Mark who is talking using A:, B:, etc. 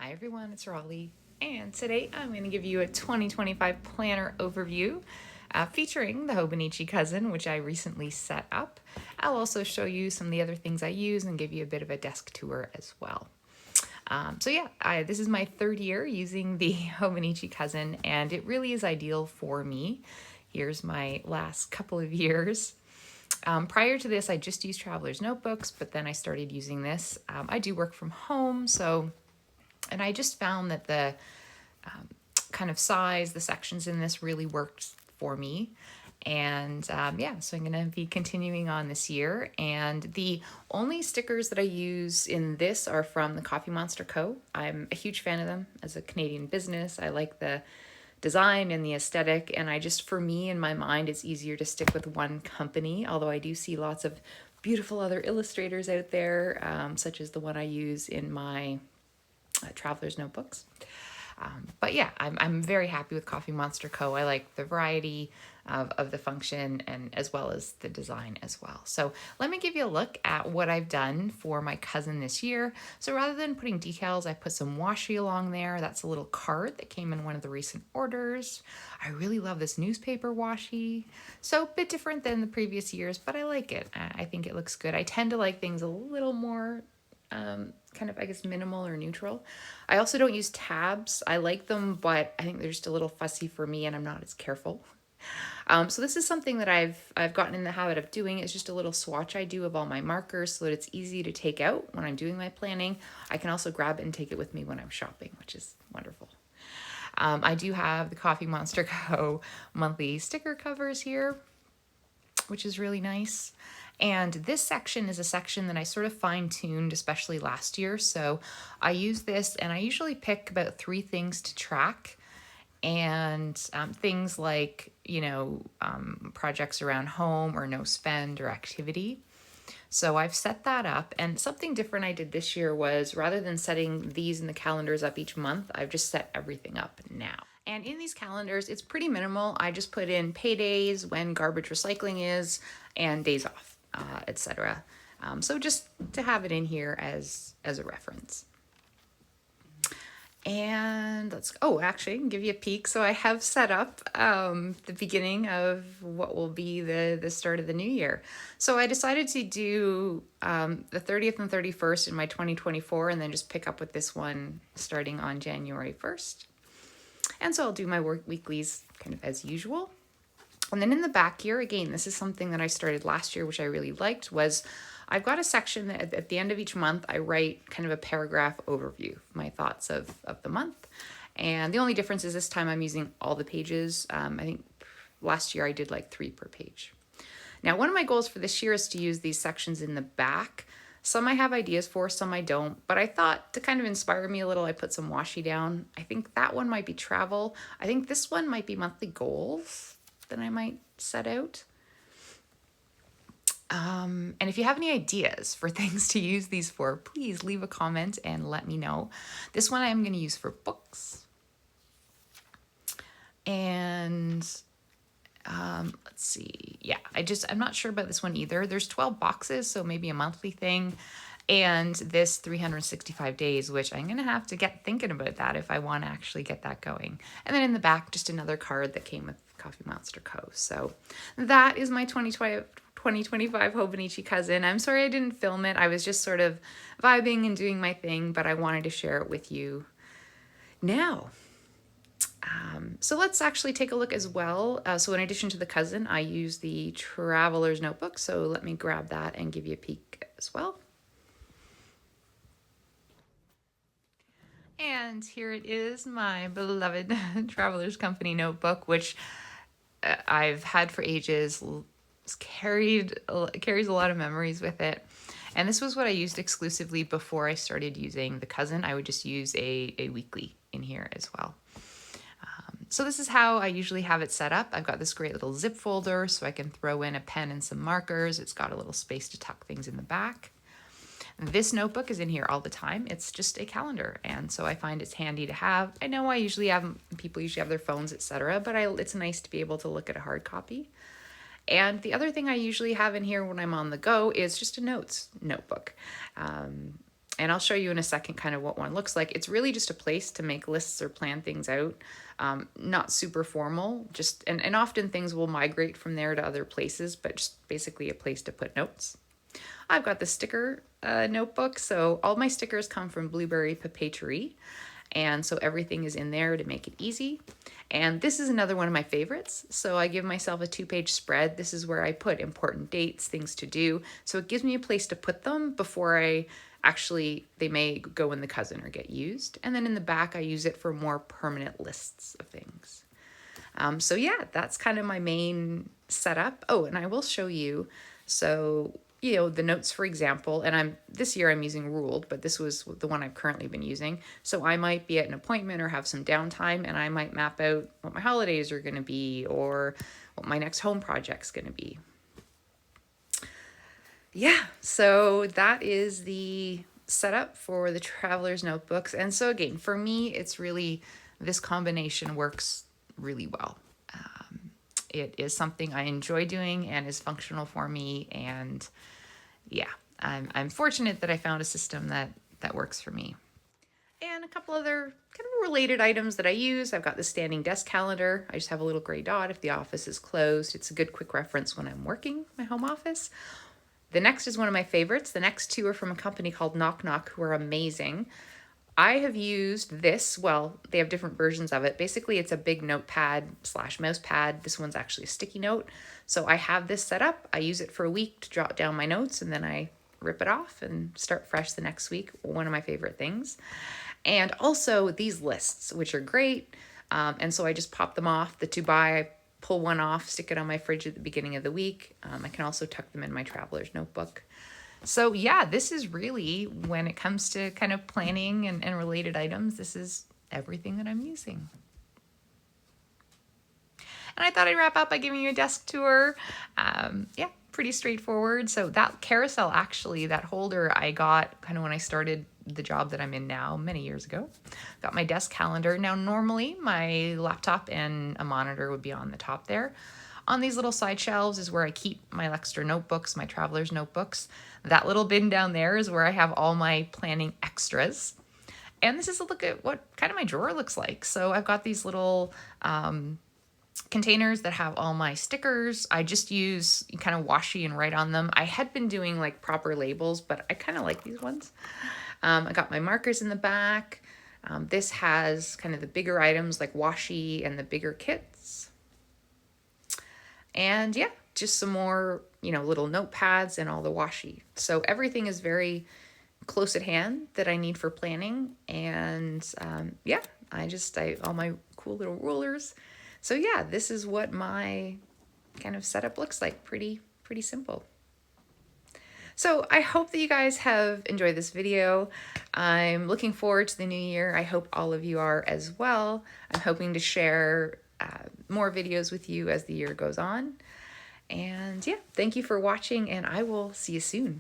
A: Hi everyone, it's Raleigh, and today I'm going to give you a 2025 planner overview featuring the Hobonichi Cousin, which I recently set up. I'll also show you some of the other things I use and give you a bit of a desk tour as well. This is my third year using the Hobonichi Cousin, and it really is ideal for me. Here's my last couple of years. Prior to this, I just used traveler's notebooks, but then I started using this. I do work from home, and I just found that the kind of size, the sections in this really worked for me. And so I'm going to be continuing on this year. And the only stickers that I use in this are from the Coffee Monster Co. I'm a huge fan of them as a Canadian business. I like the design and the aesthetic, and for me, in my mind, it's easier to stick with one company, although I do see lots of beautiful other illustrators out there, such as the one I use in my traveler's notebooks. I'm very happy with Coffee Monster Co. I like the variety of the function and as well as the design as well. So let me give you a look at what I've done for my cousin this year. So rather than putting decals, I put some washi along there. That's a little card that came in one of the recent orders. I really love this newspaper washi. So a bit different than the previous years, but I like it. I think it looks good. I tend to like things a little more minimal or neutral. I also don't use tabs. I like them, but I think they're just a little fussy for me and I'm not as careful. So this is something that I've gotten in the habit of doing. It's just a little swatch I do of all my markers so that it's easy to take out when I'm doing my planning. I can also grab it and take it with me when I'm shopping, which is wonderful. I do have the Coffee Monster Co. monthly sticker covers here, which is really nice. And this section is a section that I sort of fine-tuned, especially last year. So I use this and I usually pick about 3 things to track. And things like, projects around home or no spend or activity. So I've set that up. And something different I did this year was rather than setting these in the calendars up each month, I've just set everything up now. And in these calendars, it's pretty minimal. I just put in paydays, when garbage recycling is, and days off, etc. So just to have it in here as a reference. And actually, I can give you a peek. So I have set up the beginning of what will be the start of the new year. So I decided to do the 30th and 31st in my 2024 and then just pick up with this one starting on January 1st. And so I'll do my weeklies kind of as usual. And then in the back here, again, this is something that I started last year, which I really liked, was I've got a section that at the end of each month, I write kind of a paragraph overview, my thoughts of the month. And the only difference is this time I'm using all the pages. I think last year I did like 3 per page. Now, one of my goals for this year is to use these sections in the back. Some I have ideas for, some I don't. But I thought to kind of inspire me a little, I put some washi down. I think that one might be travel. I think this one might be monthly goals that I might set out. And if you have any ideas for things to use these for, please leave a comment and let me know. This one I'm going to use for books. And let's see. Yeah, I'm not sure about this one either. There's 12 boxes, so maybe a monthly thing. And this 365 days, which I'm going to have to get thinking about that if I want to actually get that going. And then in the back, just another card that came with Coffee Monster Co. So that is my 2025 Hobonichi Cousin. I'm sorry I didn't film it. I was just sort of vibing and doing my thing, but I wanted to share it with you now. So let's actually take a look as well. So in addition to the cousin, I use the Traveler's Notebook. So let me grab that and give you a peek as well. And here it is, my beloved Traveler's Company notebook, which I've had for ages. Carries a lot of memories with it. And this was what I used exclusively before I started using the cousin. I would just use a weekly in here as well. So this is how I usually have it set up. I've got this great little zip folder so I can throw in a pen and some markers. It's got a little space to tuck things in the back. This notebook is in here all the time. It's just a calendar, and so I find it's handy to have. I know people usually have their phones, etc., but it's nice to be able to look at a hard copy. And the other thing I usually have in here when I'm on the go is just a notes notebook. And I'll show you in a second kind of what one looks like. It's really just a place to make lists or plan things out. Not super formal, just and often things will migrate from there to other places, but just basically a place to put notes. I've got the sticker notebook, so all my stickers come from Blueberry Papeterie, and so everything is in there to make it easy. And this is another one of my favorites, so I give myself a 2-page spread. This is where I put important dates, things to do, so it gives me a place to put them before they may go in the cousin or get used. And then in the back, I use it for more permanent lists of things. So yeah, that's kind of my main setup. Oh, and I will show you. So, the notes, for example, and this year I'm using ruled, but this was the one I've currently been using. So I might be at an appointment or have some downtime, and I might map out what my holidays are going to be or what my next home project's going to be. Yeah, so that is the setup for the traveler's notebooks. And so again, for me, it's really, this combination works really well. It is something I enjoy doing and is functional for me. And yeah, I'm fortunate that I found a system that works for me. And a couple other kind of related items that I use. I've got the standing desk calendar. I just have a little gray dot if the office is closed. It's a good quick reference when I'm working my home office. The next is one of my favorites. The next two are from a company called Knock Knock, who are amazing. I have used this, well, they have different versions of it. Basically, it's a big notepad / mouse pad. This one's actually a sticky note. So I have this set up. I use it for a week to jot down my notes, and then I rip it off and start fresh the next week. One of my favorite things. And also these lists, which are great. And so I just pop them off. The to buy, I pull one off, stick it on my fridge at the beginning of the week. I can also tuck them in my traveler's notebook. So yeah, this is really, when it comes to kind of planning and related items, this is everything that I'm using. And I thought I'd wrap up by giving you a desk tour. Yeah, pretty straightforward. So that carousel, actually, that holder I got kind of when I started the job that I'm in now many years ago. Got my desk calendar. Now, normally my laptop and a monitor would be on the top there. On these little side shelves is where I keep my extra notebooks, my traveler's notebooks. That little bin down there is where I have all my planning extras. And this is a look at what kind of my drawer looks like. So I've got these little containers that have all my stickers. I just use kind of washi and write on them. I had been doing like proper labels, but I kind of like these ones. I got my markers in the back. This has kind of the bigger items like washi and the bigger kits. And yeah, just some more, little notepads and all the washi. So everything is very close at hand that I need for planning. And yeah, all my cool little rulers. So yeah, this is what my kind of setup looks like. Pretty simple. So I hope that you guys have enjoyed this video. I'm looking forward to the new year. I hope all of you are as well. I'm hoping to share more videos with you as the year goes on. And yeah, thank you for watching, and I will see you soon.